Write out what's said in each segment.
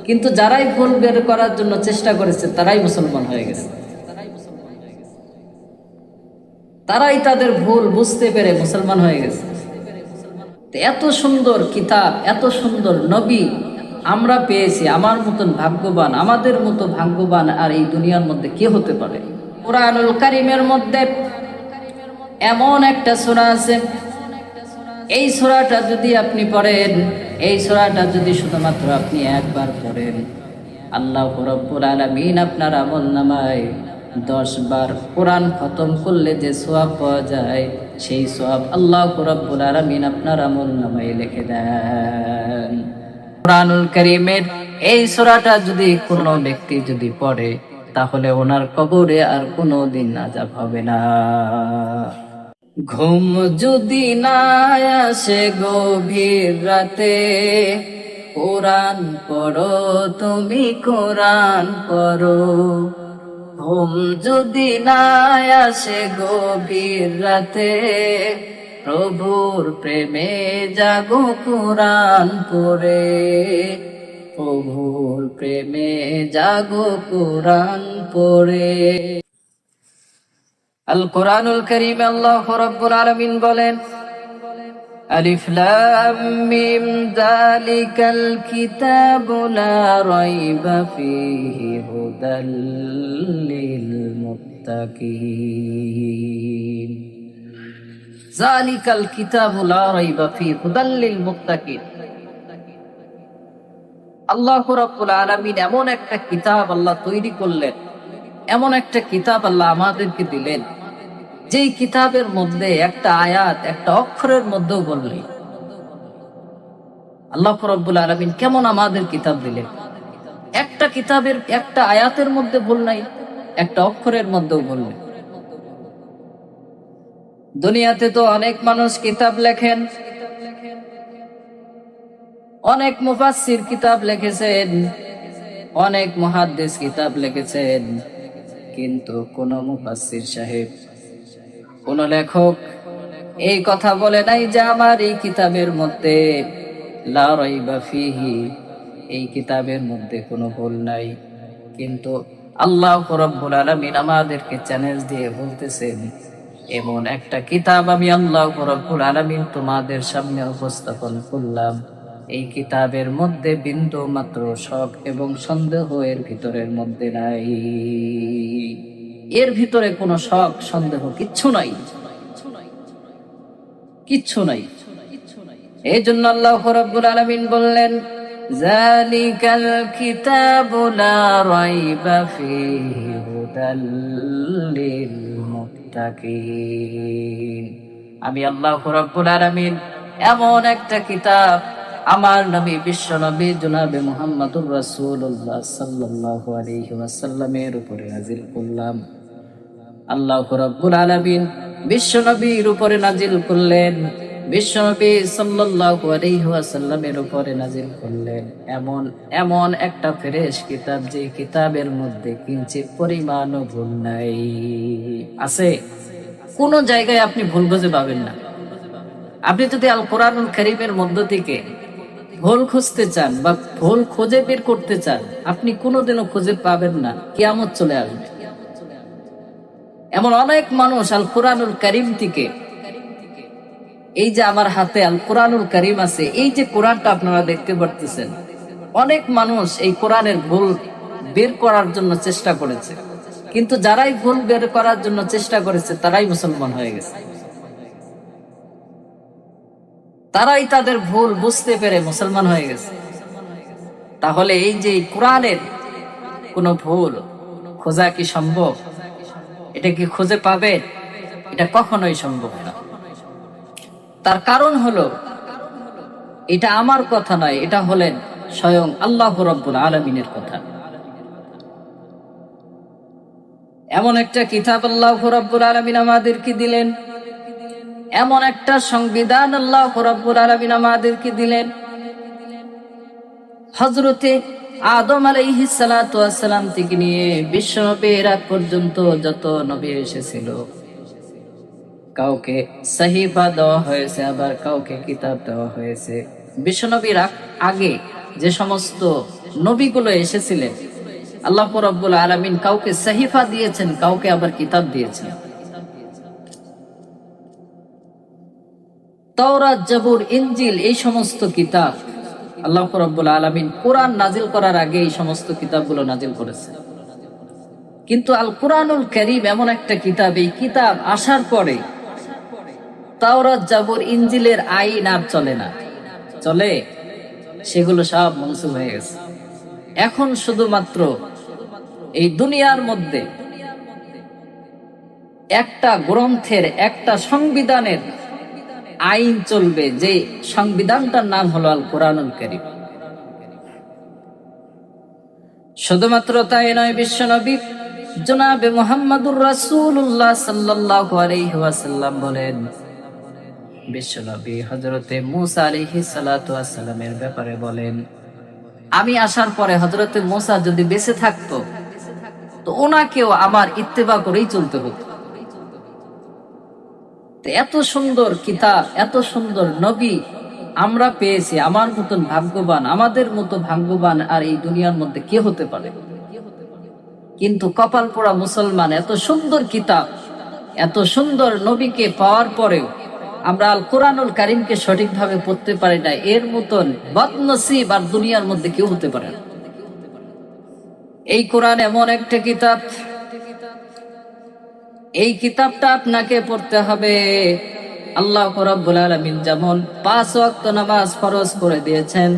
কিন্তু যারাই ভুল বের করার জন্য চেষ্টা করেছে তারাই মুসলমান হয়ে গেছে, তারাই তাদের ভুল বুঝতে পেরে মুসলমান হয়ে গেছে। এত সুন্দর কিতাব, এত সুন্দর নবী আমরা পেয়েছি। আমার মতন ভাগ্যবান, আমাদের মতো ভাগ্যবান আর এই দুনিয়ার মধ্যে কে হতে পারে? কোরআনুল কারীমের মধ্যে এমন একটা সূরা আছে, এই সূরাটা যদি আপনি পড়েন, এই সূরাটা যদি শুধুমাত্র আপনি একবার পড়েন, আল্লাহ রাব্বুল আলামিন আপনার আমলনামায় 10 বার কোরআন খতম করলে যে সওয়াব পাওয়া যায়, সেই সওয়াব আল্লাহ রাব্বুল আলামিন আপনার আমলনামায় লিখে দেন। কোরআনুল কারীমের এই সূরাটা যদি কোনো ব্যক্তি যদি পড়ে, তাহলে ওনার কবরে আর কোনো দিন আযাব হবে না। ঘুম যদি না আসে গভীর রাতে, কোরআন পড়ো, তুমি কোরআন পড়ো। ঘুম যদি না আসে গভীর রাতে, প্রভুর প্রেমে জাগো কোরআন পড়ে। প্রভুর প্রেমে জাগো কোরআন পড়ে। আল কোরআনুল কারীম আল্লাহ রাব্বুল আলামিন বলেন, আলিফ লাম মিম যালিকাল কিতাবু লা রাইবা ফীহি হুদাল লিল মুত্তাকিন। যালিকাল কিতাবু লা রাইবা ফীহি হুদাল লিল মুত্তাকিন। আল্লাহ রাব্বুল আলামিন এমন একটা কিতাব আল্লাহ তৈরি করলেন, এমন একটা কিতাব আল্লাহ আমাদেরকে দিলেন, যেই কিতাবের মধ্যে একটা আয়াত, একটা অক্ষরের মধ্যেও বললেন। আল্লাহ রাব্বুল আলামিন কেমন আমাদের কিতাব দিলেন, একটা কিতাবের একটা আয়াতের মধ্যে ভুল নাই, একটা অক্ষরের মধ্যেও ভুল নেই। দুনিয়াতে তো অনেক মানুষ কিতাব লেখেন, অনেক মুফাসসির কিতাব লিখেছেন, অনেক মুহাদ্দিস কিতাব লিখেছেন, কিন্তু কোন মুফাসসির সাহেব, কোন লেখক এই কথা বলে নাই যে আমার এই কিতাবের মধ্যে লা রাইবা ফীহি, এই কিতাবের মধ্যে কোনো ভুল নাই। কিন্তু আল্লাহ রাব্বুল আলামিন আমাদেরকে চ্যালেঞ্জ দিয়ে বলতেছেন, এমন একটা কিতাব আমি আল্লাহ রাব্বুল আলামিন তোমাদের সামনে উপস্থাপন করলাম, এই কিতাবের মধ্যে বিন্দু মাত্র শক এবং সন্দেহ এর ভিতরের মধ্যে নাই। এর ভিতরে কোনো শক সন্দেহ কিচ্ছু নাই, কিচ্ছু নাই। এই জন্য আল্লাহ রাব্বুল আলামিন বললেন, যালিকাল কিতাবু লা রাইবা ফীহি হুদাল লিল মুত্তাকিন। আমি আল্লাহ রাব্বুল আলামিন এমন একটা কিতাব আমার নবী, বিশ্ব নবী জনাবে মুহাম্মদুর রাসূলুল্লাহ সাল্লাল্লাহু আলাইহি ওয়াসাল্লামের উপরে নাজিল করলাম। আল্লাহ রাব্বুল আলামিন বিশ্ব নবীর উপরে নাজিল করলেন, বিশ্ব নবী সাল্লাল্লাহু আলাইহি ওয়াসাল্লামের উপরে নাজিল করলেন এমন একটা ফ্রেশ কিতাব, যে কিতাবের মধ্যে কিঞ্চিত পরিমাণও ভুল নাই। আছে কোন জায়গায় আপনি ভুল খুঁজে পাবেন না। আপনি যদি আল কোরআনুল কারীমের মধ্য থেকে ভুল খুঁজতে চান বা ভুল খুঁজে বের করতে চান, আপনি কোনোদিনও খুঁজে পাবেন না, কিয়ামত চলে আসবে। এমন অনেক মানুষ আল কোরআনুল কারীম থেকে, এই যে আমার হাতে আল কোরআনুল কারীম আছে, এই যে কোরআনটা আপনারা দেখতে পারতেছেন, অনেক মানুষ এই কোরআনের ভুল বের করার জন্য চেষ্টা করেছে, কিন্তু যারাই ভুল বের করার জন্য চেষ্টা করেছে তারাই মুসলমান হয়ে গেছে, তারাই তাদের ভুল বুঝতে পেরে মুসলমান হয়ে গেছে। তাহলে এই যে কোরআনের কোনো ভুল খোঁজা কি সম্ভব? এটা কি খুঁজে পাবে? এটা কখনোই সম্ভব না। তার কারণ হলো, এটা আমার কথা নয়, এটা হলেন স্বয়ং আল্লাহ রাব্বুল আলামিনের কথা। এমন একটা কিতাব আল্লাহ রাব্বুল আলামিন আমাদেরকে দিলেন, এমন একটা সংবিধান আল্লাহ রাব্বুল আলামিন আমাদেরকে দিলেন। হযরতে আদম আলাইহিস সালাতু ওয়াস সালাম থেকে নিয়ে বিশ্ব নবীর আগ পর্যন্ত যত নবী এসেছিল, কাউকে সাহিফা দেওয়া হয়েছে, আবার কাউকে কিতাব দেওয়া হয়েছে। বিশ্ব নবীর আগে যে সমস্ত নবীগুলো এসেছিলেন, আল্লাহ রাব্বুল আলামিন কাউকে সাহিফা দিয়েছেন, কাউকে আবার কিতাব দিয়েছেন। তাওরাত, জাবুর, ইনজিল, এই সমস্ত কিতাব আল্লাহ রাব্বুল আলামিন কোরআন নাজিল করার আগে এই সমস্ত কিতাবগুলো নাজিল করেছে। কিন্তু আল কোরআনুল কারীম এমন একটা কিতাব, এই কিতাব আসার পরে তাওরাত, জাবুর, ইনজিলের আইন আর চলে না। চলে? সেগুলো সব মনসুখ হয়ে গেছে। এখন শুধুমাত্র এই দুনিয়ার মধ্যে একটা গ্রন্থের, একটা সংবিধানের আইন চলবে, যে সংবিধানটার নাম হলো আল কোরআনুল কারীম। শুধুমাত্র তাই নয়, বিশ্বনবী জনাবে মুহাম্মদুর রাসূলুল্লাহ সাল্লাল্লাহু আলাইহি ওয়াসাল্লাম বলেন, বিশ্বনবী হযরতে মূসা আলাইহিস সালাতু ওয়াস সালামের ব্যাপারে বলেন, আমি আসার পরে হযরতে মূসা যদি বেঁচে থাকতো তো ওনাকেও আমার ইত্তেবা করেই চলতে হতো। এত সুন্দর কিতাব, এত সুন্দর নবী আমরা পেয়েছি। আমার মতন ভাগ্যবান, আমাদের মতো ভাগ্যবান আর এই দুনিয়ার মধ্যে কে হতে পারে? কিন্তু কপাল পোড়া মুসলমান, এত সুন্দর কিতাব, এত সুন্দর নবীকে পাওয়ার পরেও আমরা আল কোরআনুল কারীমকে সঠিকভাবে পড়তে পারি না। এর মতন বদনসিব আর দুনিয়ার মধ্যে কেউ হতে পারে না। এই কোরআন এমন একটা কিতাব, এই কিতাবটা আপনাকে পড়তে হবে। আল্লাহ রাব্বুল আলামিন যেমন 5 ওয়াক্ত নামাজ ফরজ করে দিয়েছেন,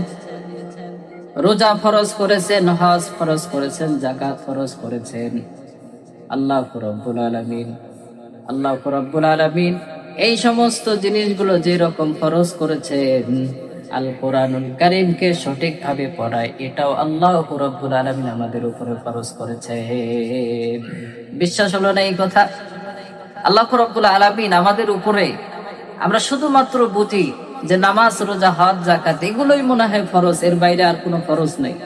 রোজা ফরজ করেছেন, হজ ফরজ করেছেন, যাকাত ফরজ করেছেন, আল্লাহ রাব্বুল আলামিন এই সমস্ত জিনিসগুলো যে রকম ফরজ করেছেন, আল কোরআনুল কারীমকে সঠিকভাবে পড়ায় এটাও আল্লাহ রাব্বুল আলামিন আমাদের উপরে ফরজ করেছে। বিশ্বাস হলো না এই কথা? আল্লাহ রাব্বুল আলামিন আমাদের উপরে, আমরা শুধুমাত্র বুঝি যে নামাজ, রোজা, হজ, যাকাত এগুলোই মনে হয় ফরজ, এর বাইরে আর কোনো ফরজ নেই।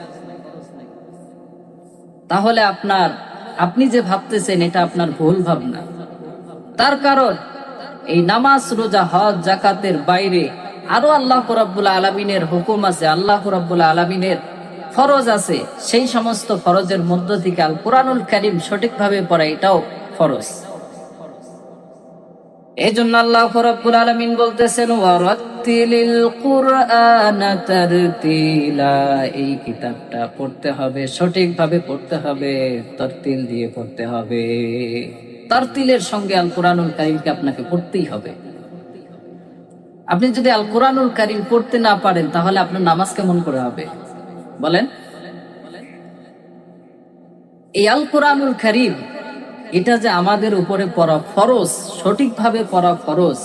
তাহলে আপনি যে ভাবতেছেন এটা আপনার ভুল ভাবনা। তার কারণ এই নামাজ, রোজা, হজ, যাকাতের বাইরে আরো আল্লাহ রাব্বুল আলামিনের হুকুম আছে, আল্লাহ রাব্বুল আলামিনের ফরজ আছে। সেই সমস্ত ফরজের মধ্য থেকে আল কোরআনুল কারীম সঠিকভাবে পড়া এটাও ফরজ। এজন্য আল্লাহ রাব্বুল আলামিন বলতেছেন, ওয়ারাত্তিলিল কুরআনা তারতিলা, এই কিতাবটা পড়তে হবে, সঠিকভাবে পড়তে হবে, তারতিল দিয়ে পড়তে হবে। তারতিলের সঙ্গে আল কোরআনুল কারীমকে আপনাকে পড়তেই হবে। আপনি যদি আল কোরআনুল কারীম পড়তে না পারেন তাহলে আপনার নামাজ কেমন করে হবে বলেন? এই আল কোরআনুল কারীম এটা যে আমাদের উপরে পড়া ফরজ, সঠিকভাবে পড়া ফরজ,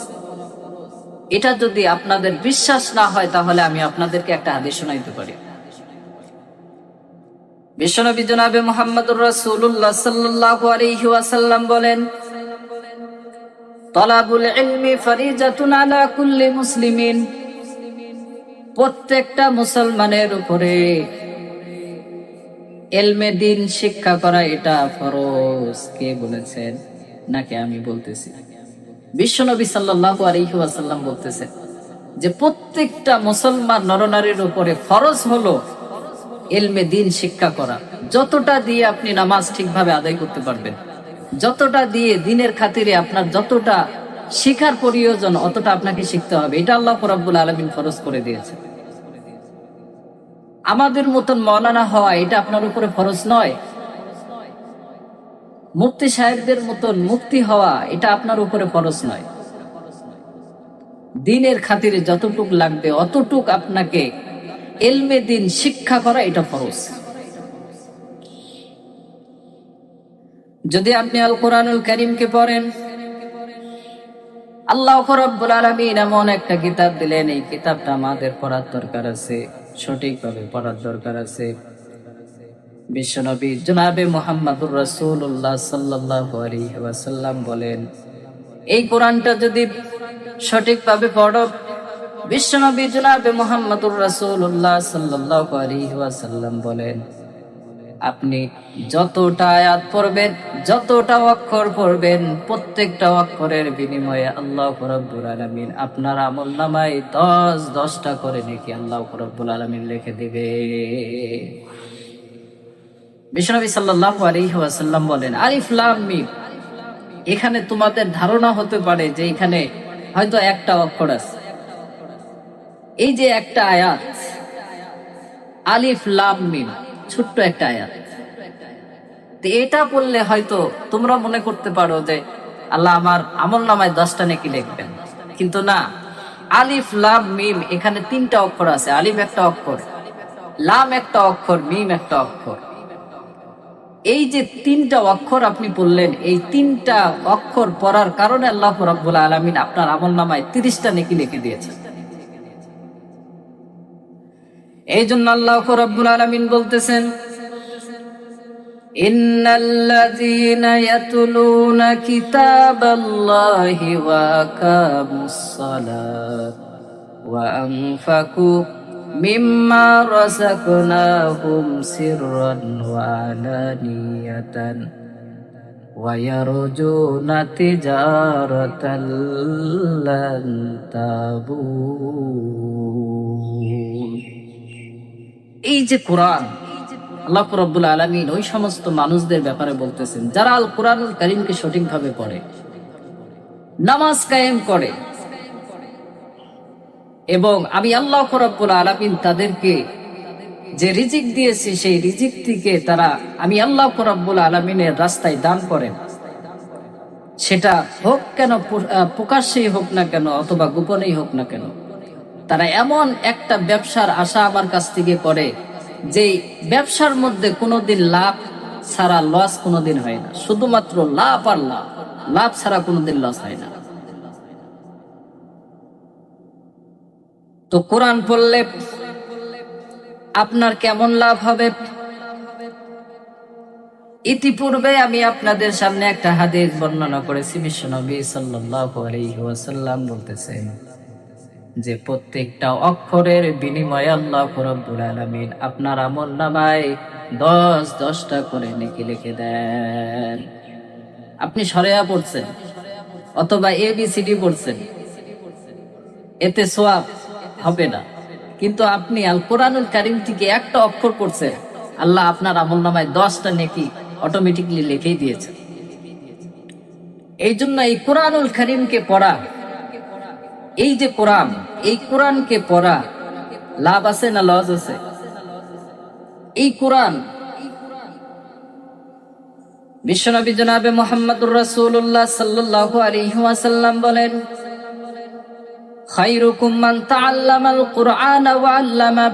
এটা যদি আপনাদের বিশ্বাস না হয় তাহলে আমি আপনাদেরকে একটা হাদিস শোনাইতে পারি। বিশ্বনবী জনাবে মুহাম্মদুর রাসূলুল্লাহ সাল্লাল্লাহু আলাইহি ওয়াসাল্লাম বলেন, তালাবুল ইলমি ফরিজাতুন আলা কুল্লি মুসলিমিন, প্রত্যেকটা মুসলমানের উপরে ইলমে দ্বীন শিক্ষা করা এটা ফরজ। কে বলেছেন? নাকি আমি বলতেছি? বিশ্বনবী সাল্লাল্লাহু আলাইহি ওয়াসাল্লাম বলতেছেন যে প্রত্যেকটা মুসলমান নরনারীর উপরে ফরজ হলো ইলমে দ্বীন শিক্ষা করা। যতটা দিয়ে আপনি নামাজ ঠিকভাবে আদায় করতে পারবেন, যতটা দিয়ে দ্বীনের খাতিরে আপনার যতটা শিখার প্রয়োজন অতটা আপনাকে শিখতে হবে। এটা আল্লাহ রাব্বুল আলামিন ফরজ করে দিয়েছে। আমাদের মতন মাওলানা হওয়া এটা আপনার উপরে ফরজ নয়। মুফতি সাহেবদের মতন মুফতি হওয়া এটা আপনার উপরে ফরজ নয়। দ্বীনের খাতিরে যতটুক লাগবে অতটুক আপনাকে ইলমে দ্বীন শিক্ষা করা এটা ফরজ। যদি আপনি আল কোরআনুল কারীমকে পড়েন, আল্লাহ রাব্বুল আলামিন এমন একটা কিতাব দিলেন, এই কিতাবটা আমাদের পড়ার দরকার আছে, সঠিকভাবে পড়ার দরকার আছে। বিশ্বনবী জনাবে মুহাম্মদুর রাসূলুল্লাহ সাল্লাল্লাহু আলাইহি ওয়াসাল্লাম বলেন, এই কোরআনটা যদি সঠিকভাবে পড়ো, বিশ্বনবী জনাবে মুহাম্মদুর রাসূলুল্লাহ সাল্লাল্লাহু আলাইহি ওয়াসাল্লাম বলেন, আপনি যতটা আয়াত পড়বেন, যতটা অক্ষর পড়বেন, প্রত্যেকটা অক্ষরের বিনিময়ে আল্লাহ রাব্বুল আলামিন আপনার আমলনামায় 10টা করে নেকি আল্লাহ রাব্বুল আলামিন লিখে দিবে। বিশ্বনবী সাল্লাল্লাহু আলাইহি ওয়াসাল্লাম বলেন, আলিফ লাম মিম, এখানে তোমাদের ধারণা হতে পারে যে এখানে হয়তো একটা অক্ষর আছে। এই যে একটা আয়াত আলিফ লাম মিম, ছোট্ট একটা আয়াত, তো এটা পড়লে হয়তো তোমরা মনে করতে পারো যে আল্লাহ আমার আমলনামায় 10টা নেকি লিখবেন, কিন্তু না। আলিফ লাম মিম, এখানে 3টা অক্ষর আছে। আলিফ একটা অক্ষর, লাম একটা অক্ষর, মিম একটা অক্ষর। এই যে 3টা অক্ষর আপনি পড়লেন, এই 3টা অক্ষর পড়ার কারণে আল্লাহ রাব্বুল আলামিন আপনার আমলনামায় 30টা নেকি লিখে দিয়েছেন। এই জন্য আল্লাহ রাব্বুল আলামিন বলতেছেন, ইন্নাল্লাযীনা ইয়াতলুনা কিতাবাল্লাহি ওয়া আকামুস সালাত ওয়া আনফাকু মিম্মা রাযাকনাহুম সিররান ওয়া আলানিয়াতান ওয়া ইয়ারজুনা তিজারাতাল লান তাবুর। এই যে কোরআন, আল্লাহ রাব্বুল আলামিন ওই সমস্ত মানুষদের ব্যাপারে বলতেছেন যারা আল কোরআনুল কারীমকে সঠিকভাবে পড়ে, নামাজ কায়েম করে, এবং আমি আল্লাহ রাব্বুল আলামিন তাদেরকে যে রিজিক দিয়েছি সেই রিজিক থেকে তারা আমি আল্লাহ রাব্বুল আলামিনের রাস্তায় দান করেন, সেটা হোক কেন প্রকাশ্যেই হোক না কেন অথবা গোপনেই হোক না কেন, তারা এমন একটা ব্যবসার আশা আমার কাছ থেকে করে যে ব্যবসার মধ্যে কোনোদিন লাভ ছাড়া লস কোনোদিন হয় না, শুধুমাত্র লাভ আর লাভ, লাভ ছাড়া কোনোদিন লস হয় না। তো কোরআন পড়লে আপনার কেমন লাভ হবে? ইতিপূর্বে আমি আপনাদের সামনে একটা হাদিস বর্ণনা করেছি। বিশ্বনবী সাল্লাল্লাহু আলাইহি ওয়াসাল্লাম বলতেছেন যে প্রত্যেকটা অক্ষরের বিনিময়ে আল্লাহ রাব্বুল আলামিন আপনার আমলনামায় 10টা করে নেকি লিখে দেন। আপনি সরেয়া পড়ছেন অথবা ABCD পড়ছেন, এতে সওয়াব হবে না, কিন্তু আপনি আল কোরআনুল কারীম থেকে একটা অক্ষর পড়ছেন, আল্লাহ আপনার আমলনামায় 10টা নেকি অটোমেটিকলি লিখেই দিয়েছেন। এই জন্য এই কোরআনুল কারীমকে পড়া, এই যে কোরআন, এই কোরআনকে পড়া লাভ আছে না লস আছে? এই কোরআন বিশ্বনবী জনাবে মুহাম্মদুর রাসূলুল্লাহ সাল্লাল্লাহু আলাইহি ওয়াসাল্লাম বলেন, খায়রুকুম মান তাআল্লামাল কুরআনা ওয়া আল্লামা।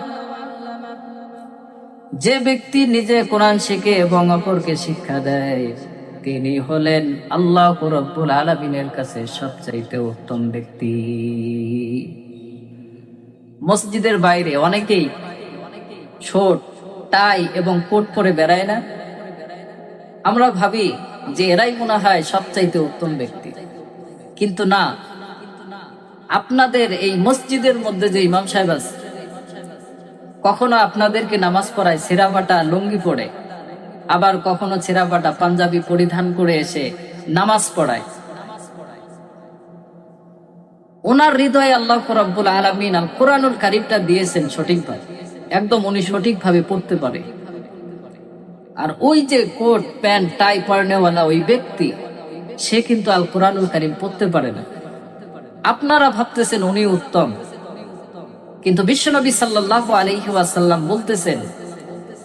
যে ব্যক্তি নিজে কোরআন শিখে এবং অপরকে শিক্ষা দেয়, তিনি হলেন আল্লাহ রাব্বুল আলামিনের কাছে সবচাইতে উত্তম ব্যক্তি। মসজিদের বাইরে অনেকেই শর্ট, টাই এবং কোট পরে বেড়ায় না? আমরা ভাবি যে এরাই মনে হয় সবচাইতে উত্তম ব্যক্তি, কিন্তু না। আপনাদের এই মসজিদের মধ্যে যে ইমাম সাহেব আছে, কখনো আপনাদেরকে নামাজ পড়ায় ছেঁড়াফাটা লুঙ্গি পরে, আবার কখনো ছেঁড়াফাটা পাঞ্জাবি পরিধান করে এসে নামাজ পড়ায়। ওনার হৃদয়ে আল্লাহ রাব্বুল আলামিন আল কোরআনুল কারীমটা দিয়েছেন সঠিকভাবে, একদম উনি সঠিকভাবে পড়তে পারে। আর ওই যে কোট প্যান্ট টাই পরনেওয়ালা ওই ব্যক্তি, সে কিন্তু আল কোরআনুল কারীম পড়তে পারে না। আপনারা ভাবতেছেন উনি উত্তম, কিন্তু বিশ্বনবী সাল্লাল্লাহু আলাইহি ওয়াসাল্লাম বলতেছেন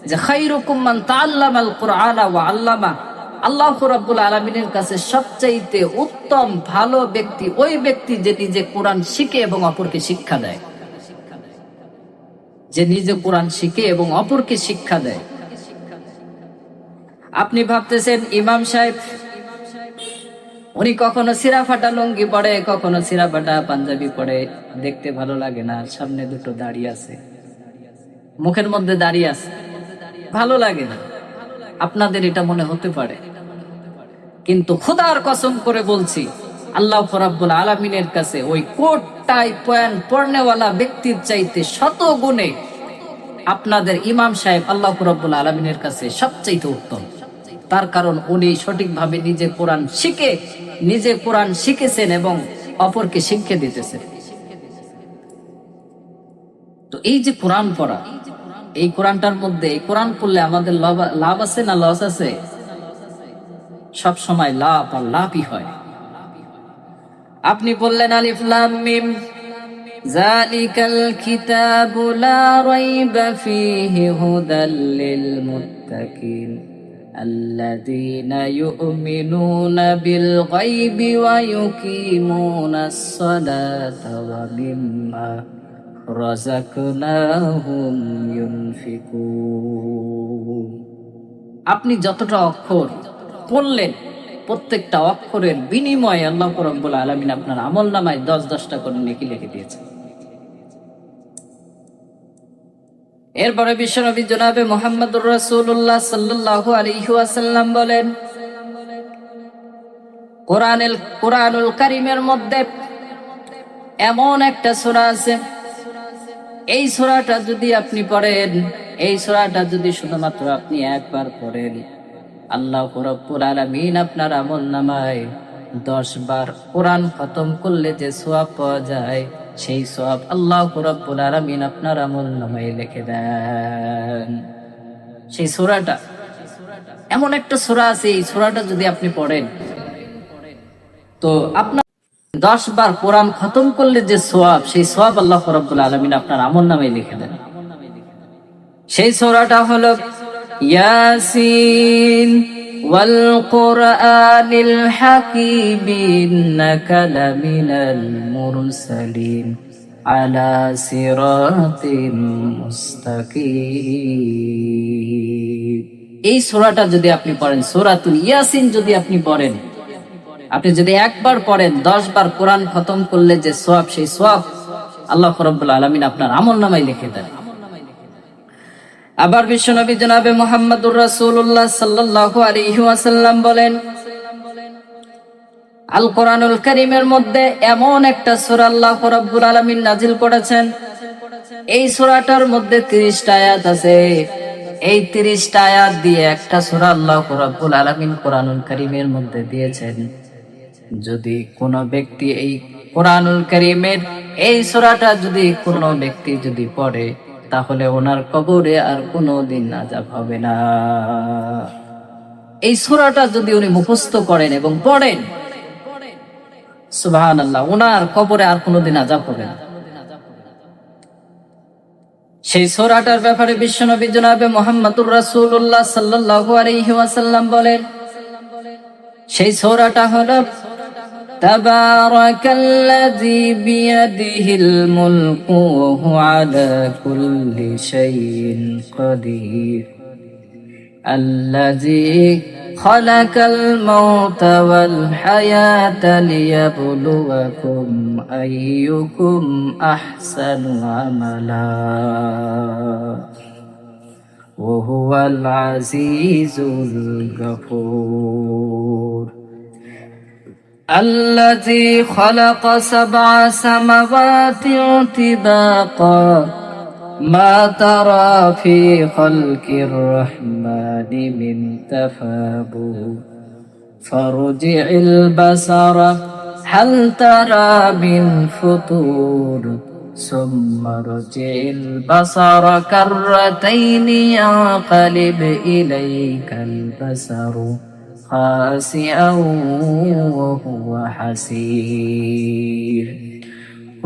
যে খায়রুকুম মান তাআল্লামাল কুরআনা ওয়া আল্লামা। আল্লাহ রাব্বুল আলামিনের কাছে সবচাইতে উত্তম ভালো ব্যক্তি ওই ব্যক্তি যে নিজে কোরআন শিখে এবং অপরকে শিক্ষা দেয়, যে নিজে কোরআন শিখে এবং অপরকে শিক্ষা দেয়। আপনি ভাবতেছেন ইমাম সাহেব উনি কখনো ছিঁড়াফাটা লুঙ্গি পরে, কখনো ছিঁড়াফাটা পাঞ্জাবি পরে, দেখতে ভালো লাগে না, সামনে দুটো দাড়ি আছে, মুখের মধ্যে দাড়ি আছে, ভালো লাগে না। আপনাদের এটা মনে হতে পারে, কিন্তু খোদার কসম করে বলছি আল্লাহ রাব্বুল আলামিনের কাছে ওই কোট টাই প্যান্ট পরনেওয়ালা ব্যক্তির চাইতে শত গুণে আপনাদের ইমাম সাহেব আল্লাহ রাব্বুল আলামিনের কাছে সবচাইতে উত্তম। তার কারণ উনি সঠিকভাবে নিজে কোরআন শিখে, নিজে কোরআন শিখেছেন এবং অপরকে শিক্ষা দিতেছেন। তো এই যে কোরআন পড়া, এই কোরআনটার মধ্যে, এই কোরআন পড়লে আমাদের লাভ আছে না লস আছে? সব সময় লাভ আর লাভই হয়। আপনি বললেন আলিফ লাম মিম যালিকাল কিতাবু লা রাইবা ফীহি হুদাল লিল মুত্তাকিন আল্লাযীনা ইউমিনুনা বিল গায়বি ওয়া ইউকিমুনাস সালাতা ওয়া মিম্মা রাযাকনাহুম ইউনফিকুন। আপনি যতটা অক্ষর পড়লেন, প্রত্যেকটা অক্ষরের বিনিময়ে আল্লাহ রাব্বুল আলামিন আপনার আমলনামায় 10-10টা করে নেকি লিখে দিয়েছেন। এরপরে বিশ্বনবী জনাবে মুহাম্মদুর রাসূলুল্লাহ সাল্লাল্লাহু আলাইহি ওয়াসাল্লাম বলেন, কোরআনুল কারীমের মধ্যে এমন একটা সূরা আছে, এই সূরাটা যদি আপনি পড়েন, এই সূরাটা যদি শুধুমাত্র আপনি একবার পড়েন, আল্লাহ রাব্বুল আলামিন আপনার আমলনামায় 10 বার কোরআন খতম করলে যে সওয়াব পাওয়া যায়, সেই সওয়াব আল্লাহ রাব্বুল আলামিন আপনার আমলনামায় লিখে দেন। সেই সূরাটা এমন একটা সূরা আছে, এই সূরাটা যদি আপনি পড়েন তো আপনার 10 বার কোরআন খতম করলে যে সওয়াব, সেই সওয়াব আল্লাহ রাব্বুল আলামিন আপনার আমলনামায় লিখে দেন। সেই সূরাটা হলো ইয়াসিন ওয়াল কুরআনিল হাকীম ইন্নাকা লামিনাল মুরসালিন আলা সিরাতিম মুস্তাকিম। এই সূরাটা যদি আপনি পড়েন, সূরাতুল ইয়াসিন যদি আপনি পড়েন, আপনি যদি একবার পড়েন, 10 বার কোরআন খতম করলে যে সওয়াব, সেই সওয়াব আল্লাহ রাব্বুল আলামিন আপনার আমলনামায় লিখে দেন। আবার বিশ্বনবী জনাবে মুহাম্মদুর রাসূলুল্লাহ সাল্লাল্লাহু আলাইহি ওয়াসাল্লাম বলেন, আল কোরআনুল কারীমের মধ্যে এমন একটা সূরা আল্লাহ রাব্বুল আলামিন নাজিল করেছেন, এই সূরাটার মধ্যে 30টা আয়াত আছে। এই 30টা আয়াত দিয়ে একটা সূরা আল্লাহ রাব্বুল আলামিন কোরআনুল কারীমের মধ্যে দিয়েছেন। যদি কোনো ব্যক্তি এই কোরআনুল কারীমের এই সূরাটা যদি কোনো ব্যক্তি যদি পড়ে, তাহলে ওনার কবরে আর কোনোদিন আযাব হবে না। এই সূরাটা যদি উনি মুখস্থ করেন এবং পড়েন, সুবহানাল্লাহ, ওনার কবরে আর কোনোদিন আযাব হবে না। সেই সূরাটার ব্যাপারে বিশ্বনবী জনাবে মুহাম্মদুর রাসূলুল্লাহ সাল্লাল্লাহু আলাইহি ওয়াসাল্লাম বলেন, সেই সূরাটা হলো তাবারাকাল্লাযী বিয়াদিহিল মুলকু ওয়া হুয়া আলা কুল্লি শাইইন কাদির আল্লাযী খালাকাল মাউতা ওয়াল হায়াতা লিয়াবলুয়াকুম আইয়ুকুম আহসানু আমালা ওয়া হুয়াল আজিজুল গফুর। الذي خلق 7 سماوات طباقا ما ترى في خلق الرحمن من تفاوت فارجع البصر هل ترى من فطور ثم ارجع البصر كرتين ينقلب إليك البصر خاسئا وهو حسير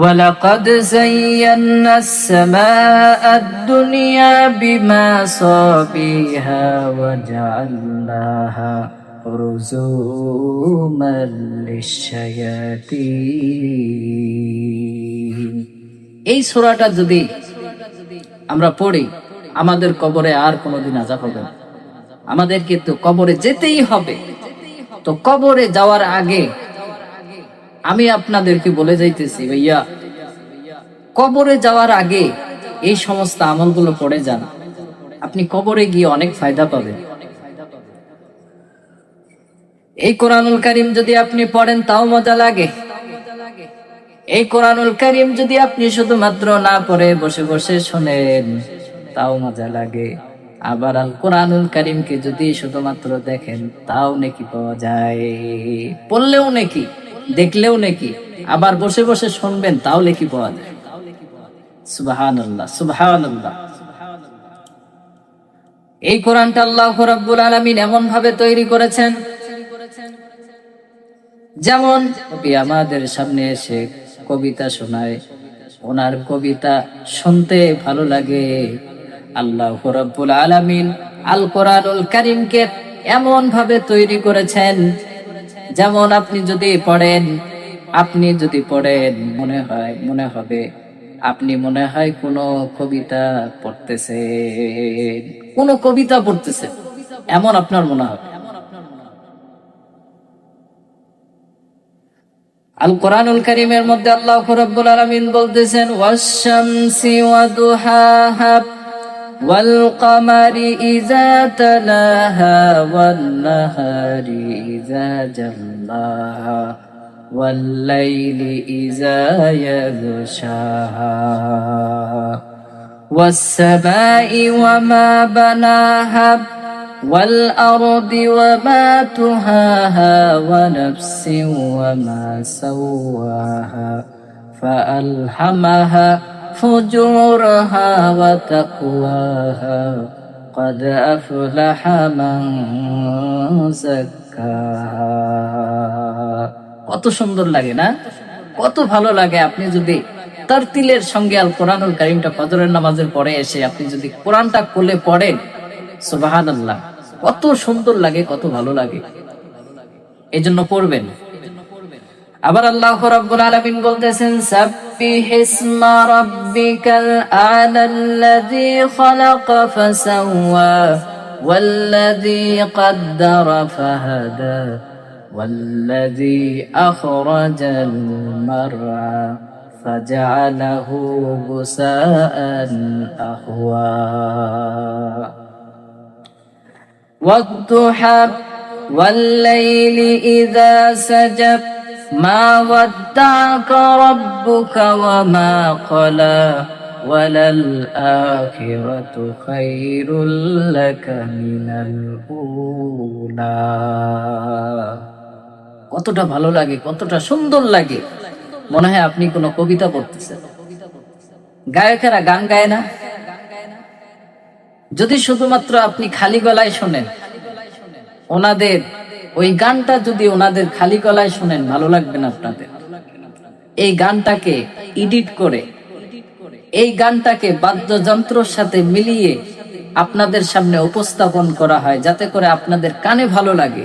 ولقد زينا السماء الدنيا بمصابيح وجعلناها رجوما للشياطين। এই সূরাটা যদি আমরা পড়ি, আমাদের কবরে আর কোনোদিন আযাব হবে না। আমাদেরকে তো কবরে যেতেই হবে। তো কবরে যাওয়ার আগে আমি আপনাদেরকে বলে যাইতেছি, ভাইয়া, কবরে যাওয়ার আগে এই সমস্ত আমলগুলো পড়ে যান, আপনি কবরে গিয়ে অনেক ফায়দা পাবেন। এই কোরআনুল কারীম যদি আপনি পড়েন তাও মজা লাগে। এই কোরআনুল কারীম যদি আপনি শুধুমাত্র না পড়ে বসে বসে শোনেন তাও মজা লাগে। আবার আল কোরআনুল কারীমকে যদি শুধুমাত্র দেখেন তাও নেকি পাওয়া যায়। পড়লেও নেকি, দেখলেও নেকি, আবার বসে বসে শুনবেন তাও নেকি পাওয়া যায়। সুবহানাল্লাহ, সুবহানাল্লাহ। এই কোরআনটা আল্লাহ রাব্বুল আলামিন এমন ভাবে তৈরি করেছেন, যেমন কবি আমাদের সামনে এসে কবিতা শোনায়, ওনার কবিতা শুনতে ভালো লাগে। আল্লাহ রাব্বুল আলামিন আল কোরআনুল কারীমকে এমন ভাবে তৈরি করেছেন, যেমন আপনি যদি পড়েন মনে হবে আপনি কোনো কবিতা পড়তেছেন, এমন আপনার মনে হবে। আল কোরআনুল কারীমের মধ্যে আল্লাহ রাব্বুল আলামিন বলতেছেন, ওয়াশ-শামসি ওয়া দুহাহা ওয়াল কমারি ইযা তালাহা ওয়ান নাহারি ইযা জাল্লাহা ওয়াল লাইলি ইযা ইয়াগশাহা ওয়াস সামাই ওয়া মা বানাহা والأرض وما طحاها ونفس وما سواها فألهمها فجورها وتقواها قد أفلح من زكاها। কত সুন্দর লাগে না, কত ভালো লাগে। আপনি যদি তারতিলের সঙ্গে আল কোরআনুল কারীমটা ফজরের নামাজের পরে এসে আপনি যদি কোরআনটা খুলে পড়েন, সুবহানাল্লাহ, কত সুন্দর লাগে, কত ভালো লাগে। এজন্য পড়বেন। আবার আল্লাহ রাব্বুল আলামিন বলতেছেন, সাব্বিহিসমা রাব্বিকাল আ'লাল্লাযী খালাকা ফাসাওয়া ওয়াল্লাযী কাদ্দারা ফাহাদা ওয়াল্লাযী আখরাজাল মারআ ফাজআলাহু গুসাআন আহওয়া والضحى والليل إذا سجى ما ودعك ربك وما قلى وللآخرة خير لك من الأولى। কতটা ভালো লাগে, কতটা সুন্দর লাগে, মনে হয় আপনি কোনো কবিতা পড়তেছেন। গায়কেরা গান গায় না? যদি শুধুমাত্র আপনি খালি গলায় শোনেন ওনাদের ওই গানটা, যদি ওনাদের খালি গলায় শোনেন, ভালো লাগবে না আপনাদের। এই গানটাকে এডিট করে, এই গানটাকে বাদ্যযন্ত্রের সাথে মিলিয়ে আপনাদের সামনে উপস্থাপন করা হয়, যাতে করে আপনাদের কানে ভালো লাগে।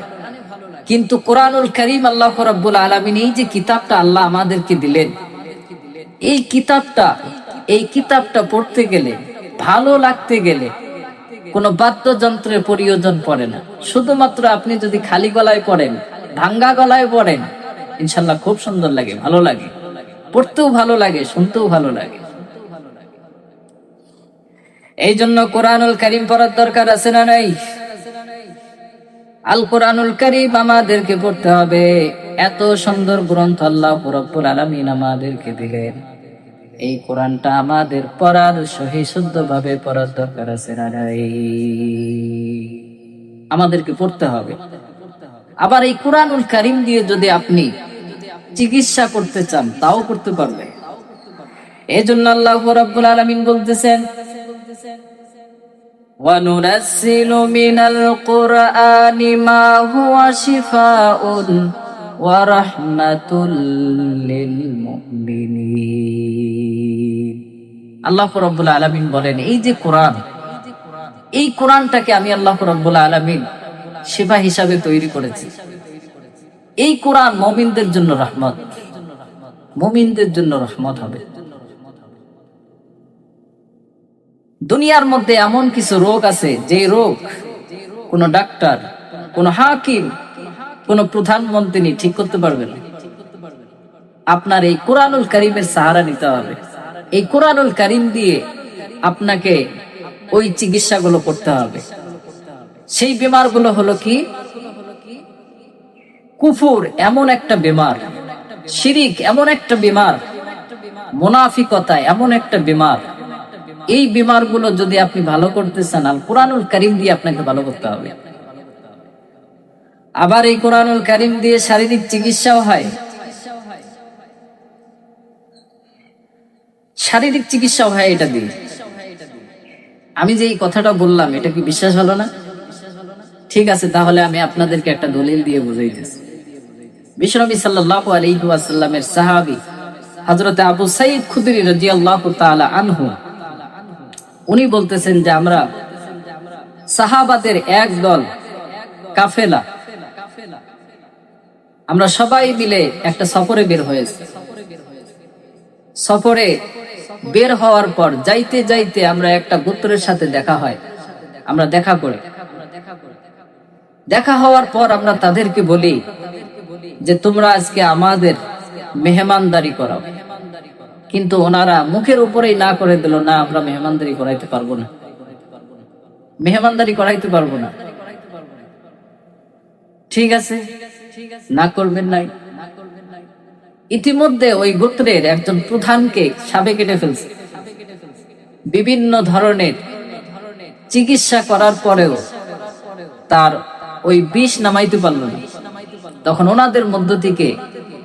কিন্তু কোরআনুল কারীম আল্লাহ রাব্বুল আলামিন, এই যে কিতাবটা আল্লাহ আমাদেরকে দিলেন, এই কিতাবটা পড়তে গেলে, ভালো লাগতে গেলে কোনো বাদ্যযন্ত্রের প্রয়োজন পড়ে না। শুধুমাত্র আপনি যদি খালি গলায় পড়েন, ভাঙ্গা গলায় পড়েন, ইনশাল্লাহ খুব সুন্দর লাগে, ভালো লাগে, পড়তেও ভালো লাগে, শুনতেও ভালো লাগে। এই জন্য কোরআনুল কারীম পড়ার দরকার আছে না নাই? আল কোরআনুল কারীম আমাদেরকে পড়তে হবে। এত সুন্দর গ্রন্থ আল্লাহ রাব্বুল আলামিন আমাদেরকে দিলেন, এই কোরআনটা আমাদের পড়ার, সহি শুদ্ধ ভাবে পড়ার দরকার আছে না নাই? আমাদেরকে পড়তে হবে। আবার এই কোরআনুল কারীম দিয়ে যদি আপনি চিকিৎসা করতে চান, তাও করতে পারবে। এই জন্য আল্লাহ রাব্বুল আলামিন বলতেছেন, ওয়া নুনাজ্জিলু মিনাল কুরআনি মা হুয়া শিফাউন ওয়া রাহমাতুল লিল মুমিনিন। আল্লাহ রাব্বুল আলামিন বলেন, এই যে কোরআন, এই কোরআনটাকে আমি আল্লাহ রাব্বুল আলামিন শিফা হিসাবে তৈরি করেছি। এই কোরআন মুমিনদের জন্য রহমত, মুমিনদের জন্য রহমত হবে। দুনিয়ার মধ্যে এমন কিছু রোগ আছে, যে রোগ কোন ডাক্তার, কোন হাকিম, কোন প্রধানমন্ত্রী ঠিক করতে পারবে না। আপনার এই কোরআনুল কারীমের সাহারা নিতে হবে। এই কোরআনুল কারীম দিয়ে আপনাকে ওই চিকিৎসাগুলো করতে হবে। সেই বিমারগুলো হলো কি? কুফর এমন একটা বিমার, শিরিক এমন একটা বিমার, মুনাফিকতা এমন একটা বিমার। এই বিমারগুলো যদি আপনি ভালো করতে চান, আল কোরআনুল কারীম দিয়ে আপনাকে ভালো করতে হবে। আবার এই কোরআনুল কারীম দিয়ে শারীরিক চিকিৎসাও হয়, শারীরিক চিকিৎসাও হয় এটা দিয়ে। আমি যে এই কথাটা বললাম এটা কি বিশ্বাস হলো না? ঠিক আছে, তাহলে আমি আপনাদেরকে একটা দলিল দিয়ে বুঝাইতেছি। বিশ্বনবী সাল্লাল্লাহু আলাইহি ওয়াসাল্লামের সাহাবী হযরত আবু সাঈদ খুদরি রাদিয়াল্লাহু তাআলা আনহু উনি বলতেছেন যে আমরা সাহাবাদের এক দল কাফেলা, আমরা সবাই মিলে একটা সফরে বের হয়েছি। সফরে বের হওয়ার পর যাইতে যাইতে আমরা একটা গোত্রের সাথে দেখা হয়, আমরা দেখা করি। দেখা হওয়ার পর আমরা তাদেরকে বলি যে তোমরা আজকে আমাদের মেহমানদারি করাও, কিন্তু ওনারা মুখের উপরেই না করে দিল, না আমরা মেহমানদারি করাইতে পারবো না, মেহমানদারি করাইতে পারবো না। ঠিক আছে, না করবেন নাই। ইতিমধ্যে ওই গোত্রের একজন প্রধানকে সাপে কেটে ফেলছে। বিভিন্ন ধরনের চিকিৎসা করার পরেও তার ওই বিষ নামাইতে পারল না। তখন ওনাদের মধ্য থেকে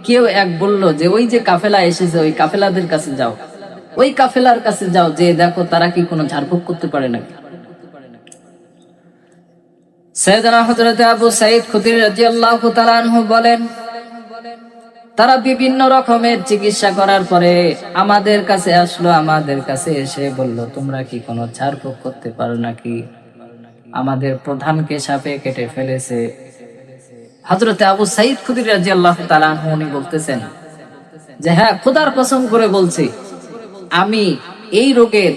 কেউ এক বলল যে ওই যে কাফেলা এসেছে ওই কাফেলাদের কাছে যাও, ওই কাফেলার কাছে যাও, যে দেখো তারা কি কোনো ঝাড়ফুঁক করতে পারে নাকি। সাইয়েদনা হযরত আবু সাঈদ খুদরি রাদিয়াল্লাহু তাআলা আনহু বলেন, তারা বিভিন্ন রকমের চিকিৎসা করার পরে আমাদের কাছে আসলো, আমাদের কাছে এসে বলল তোমরা কি কোনো ঝাড়ফুঁক করতে পারো নাকি, আমাদের প্রধানকে সাপে কেটে ফেলেছে। হযরত আবু সাঈদ খুদরি রাদিয়াল্লাহু তাআলা আনহু উনি বলতেছেন যে হ্যাঁ, খোদার কসম করে বলছি আমি এই রোগের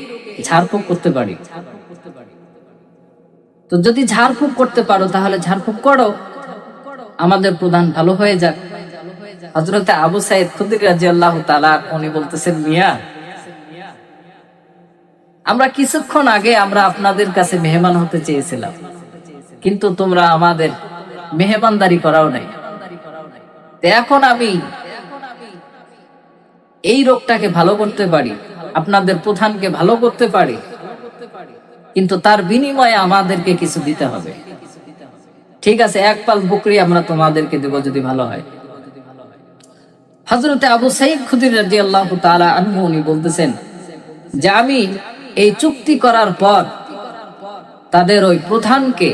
ঝাড়ফুঁক করতে পারি। তো যদি ঝাড়ফুঁক করতে পারো তাহলে ঝাড়ফুঁক করো, আমাদের প্রধান ভালো হয়ে যাক। হযরত আবু সাঈদ খুদরি রাদিয়াল্লাহু তাআলা উনি বলতেছেন, মিয়া আমরা কিছুক্ষণ আগে আমরা আপনাদের কাছে মেহমান হতে চেয়েছিলাম, কিন্তু তোমরা আমাদের মেহমানদারি করাও নাই। এখন আমি এই রোগটাকে ভালো করতে পারি, আপনাদের প্রধানকে ভালো করতে পারি, কিন্তু তার বিনিময়ে আমাদেরকে কিছু দিতে হবে। ঠিক আছে, এক পাল বকরি আমরা তোমাদেরকে দেব যদি ভালো হয়। হযরত আবু সাঈদ খুদরি রাদিয়াল্লাহু তাআলা আনহু উনি বলতেছেন যে আমি এই চুক্তি করার পর তাদের ওই প্রধানকে,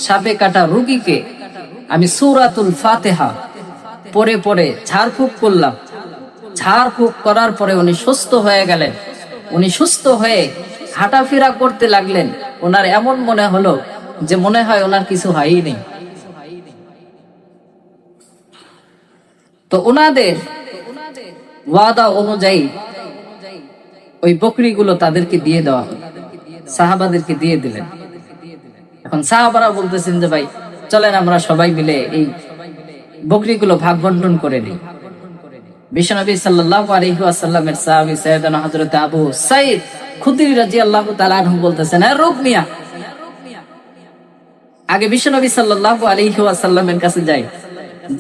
সাপে কাটা রোগীকে আমি সূরাতুল ফাতিহা পড়ে পড়ে ঝাড়ফুঁক করলাম। ঝাড়ফুঁক করার পরে উনি সুস্থ হয়ে গেলেন। উনি সুস্থ হয়ে হাঁটাফেরা করতে লাগলেন। ওনার এমন মনে হলো যে মনে হয় ওনার কিছু হয়ই নেই। তো ওনাদের ওয়াদা অনুযায়ী ওই বকরিগুলো তাদেরকে দিয়ে দেওয়া হলো, সাহাবাদেরকে দিয়ে দিলেন। এখন সাহাবারা বলতেছেন যে ভাই চলেন আমরা সবাই মিলে এই বকরিগুলো ভাগ বন্টন করে নিই। বিশ্বনবী সাল্লাল্লাহু আলাইহি ওয়াসাল্লামের সাহাবী সাইয়েদনা হযরত আবু সাঈদ খুদরি রাদিয়াল্লাহু তাআলা আনহু বলতেছেন, রোগ মিয়া, আগে বিশ্বনবী সাল্লাল্লাহু আলাইহি ওয়াসাল্লামের কাছে যাই,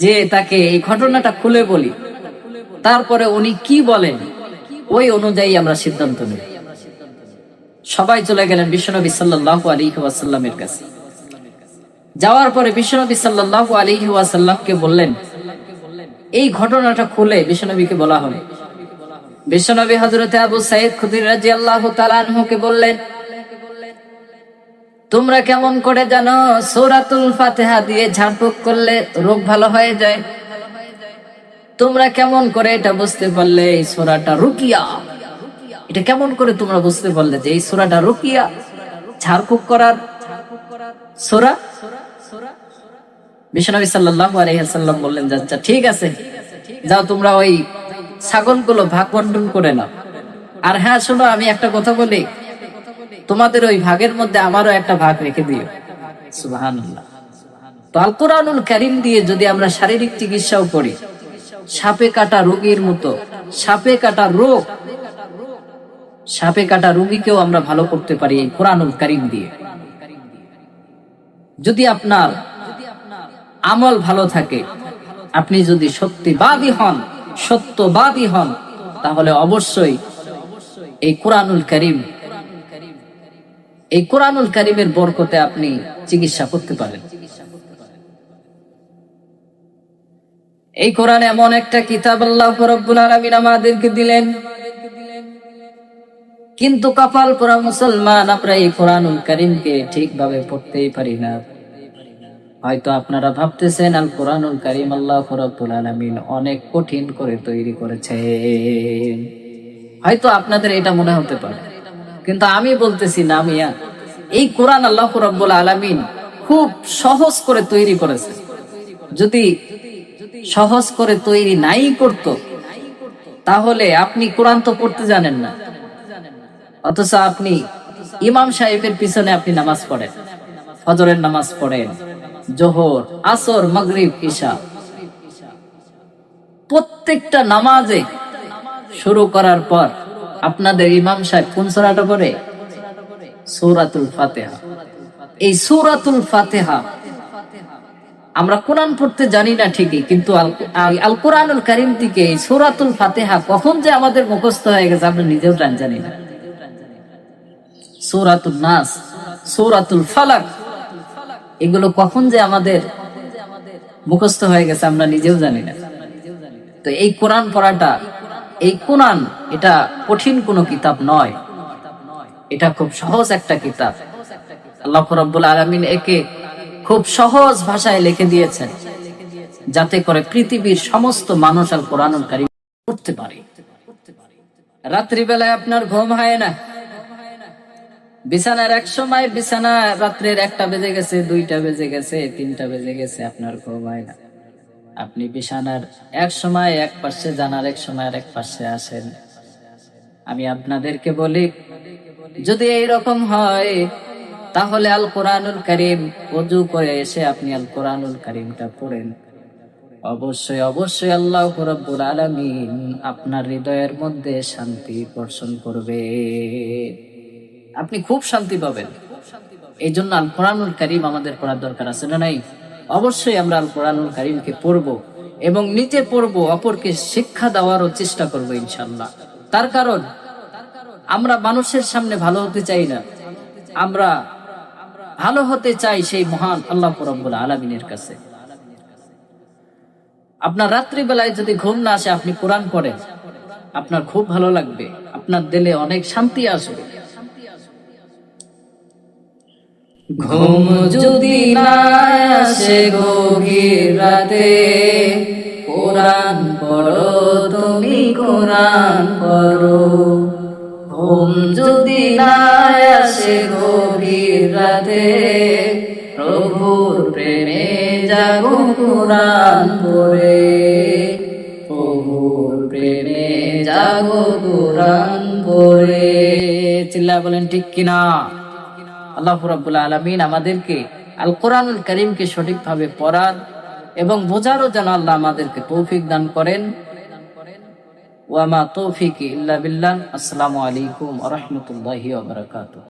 যে তাকে এই ঘটনাটা খুলে বলি, তারপরে উনি কি বলেন ওই অনুযায়ী আমরা সিদ্ধান্ত নেই। সবাই চলে গেলেন বিশ্বনবী সাল্লাল্লাহু আলাইহি ওয়াসাল্লামের কাছে। যাওয়ার পরে বিশ্বনবী সাল্লাল্লাহু আলাইহি ওয়াসাল্লামকে বললেন, এই ঘটনাটা খুলে বিশ্বনবীকে বলা হলো। বিশ্বনবী হযরত আবু সাঈদ খুদরি রাদিয়াল্লাহু তাআলা আনহুকে বললেন, তোমরা কেমন করে জানো সূরাতুল ফাতিহা দিয়ে ঝাড়ফুঁক করলে রোগ ভালো হয়ে যায়? তোমরা কেমন করে এটা বুঝতে পারলে এই সূরাটা রুকিয়া? এটা কেমন করে তোমরা বুঝতে পারলে যে এই সূরাটা রুকিয়া, ঝাড়ফুঁক করার সূরা? বিশ্বনবী সাল্লাল্লাহু আলাইহি ওয়াসাল্লাম বললেন, আচ্ছা ঠিক আছে, যাও তোমরা ওই ছাগলগুলো ভাগ বন্টন করে নাও। আর হ্যাঁ শোনো, আমি একটা কথা বলি, তোমাদের ওই ভাগের মধ্যে আমারও একটা ভাগ রেখে দিও। সুবহানাল্লাহ। তো আল কোরআনুল কারীম দিয়ে যদি আমরা শারীরিক চিকিৎসাও করি, সাপে কাটা রোগীর মতো, সাপে কাটা রোগ, সাপে কাটা রোগীকেও আমরা ভালো করতে পারি এই কোরআনুল কারীম দিয়ে। যদি আপনার আমল ভালো থাকে, আপনি যদি সত্যবাদী হন, সত্যবাদী হন, তাহলে অবশ্যই এই কোরআনুল কারীম, এই কোরআনুল কারীমের বরকতে আপনি চিকিৎসা করতে পারেন। এই কোরআন এমন একটা কিতাব আল্লাহ রাব্বুল আলামিন আমাদেরকে দিলেন, কিন্তু কপাল পোড়া মুসলমান, আমরা এই কোরআনুল কারীমকে ঠিকভাবে পড়তেই পারি না। হয়তো আপনারা ভাবতেছেন আল কোরআনুল কারীম আল্লাহ রাব্বুল আলামিন অনেক কঠিন করে তৈরি করেছেন, হয়তো আপনাদের এটা মনে হতে পারে, কিন্তু আমি বলতেছি না মিয়া, এই কোরআন আল্লাহ রাব্বুল আলামিন খুব সহজ করে তৈরি করেছে। যদি সহজ করে তৈরি নাই করত, তাহলে আপনি কোরআন তো পড়তে জানেন না, অথচ আপনি ইমাম সাহেবের পিছনে আপনি নামাজ পড়েন, ফজরের নামাজ পড়েন, জোহর, আসর, মাগরিব, ইশা, প্রত্যেকটা নামাজে শুরু করার পর আপনাদের ইমাম সাহেব কোন সূরাটা পড়ে? সূরাতুল ফাতিহা। এই সূরাতুল ফাতিহা আমরা কোরআন পড়তে জানি না ঠিকই, কিন্তু আল কোরআনুল কারীম থেকে এই সূরাতুল ফাতিহা কখন যে আমাদের মুখস্থ হয়ে গেছে আমরা নিজেও জানি না। সূরাতুন নাস, সূরাতুল ফালাক, এগুলো কখন যে আমাদের মুখস্থ হয়ে গেছে আমরা নিজেও জানি না। তো এই কোরআন পড়াটা, এই কোরআন এটা কঠিন কোনো কিতাব নয়, এটা খুব সহজ একটা কিতাব। আল্লাহ রাব্বুল আলামিন একে খুব সহজ ভাষায় লিখে দিয়েছেন, যাতে করে পৃথিবীর সমস্ত মানুষ আল কোরআনুল কারীম পড়তে পারে। রাত্রি বেলায় আপনার ঘুম হয় না, বিছানার এক সময় বিছানা রাত্রের 1টা বেজে গেছে, 2টা বেজে গেছে, 3টা বেজে গেছে, আপনার ঘুম হয় না। আপনি বিছানার এক সময় এক পাশে যান, আর এক সময় আর এক পাশে আসেন। আমি আপনাদেরকে বলি, যদি এইরকম হয় তাহলে আল কোরআনুল কারীম ওযু করে এসে আপনি আল কোরআনুল কারীমটা পড়েন। অবশ্যই অবশ্যই আল্লাহ রাব্বুল আলামিন আপনার হৃদয়ের মধ্যে শান্তি বর্ষণ করবে, আপনি খুব শান্তি পাবেন। এই জন্য আল কোরআনুল কারীম আমাদের পড়ার দরকার আছে না নাই? অবশ্যই আমরা আল কোরআনুল কারীমকে পড়বো এবং নিজে পড়বো, অপরকে শিক্ষা দেওয়ারও চেষ্টা করবো ইনশাআল্লাহ। তার কারণ আমরা মানুষের সামনে ভালো হতে চাই না, আমরা ভালো হতে চাই সেই মহান আল্লাহ রাব্বুল আলামিনের কাছে। আপনার রাত্রি বেলায় যদি ঘুম না আসে, আপনি কোরআন পড়েন, আপনার খুব ভালো লাগবে, আপনার দিলে অনেক শান্তি আসবে। ঘুম যদি না আসে গভীর রাতে, কোরআন পড়ো তুমি, কোরআন পড়ো। ঘুম যদি না আসে গভীর রাতে, প্রভুর প্রেমে জাগো কোরআন পড়ে, প্রভুর প্রেমে জাগো কোরআন পড়ে। চিল্লা বলেন ঠিক কিনা? আল্লাহ রাব্বুল আলামিন আমাদেরকে আল কোরআনুল কারীমকে সঠিকভাবে পড়ার এবং বোঝারও যেন আল্লাহ আমাদেরকে তৌফিক দান করেন। ওয়া মা তৌফিকি ইল্লা বিল্লাহ। আসসালামু আলাইকুম ওয়া রাহমাতুল্লাহি ওয়া বারাকাতুহু।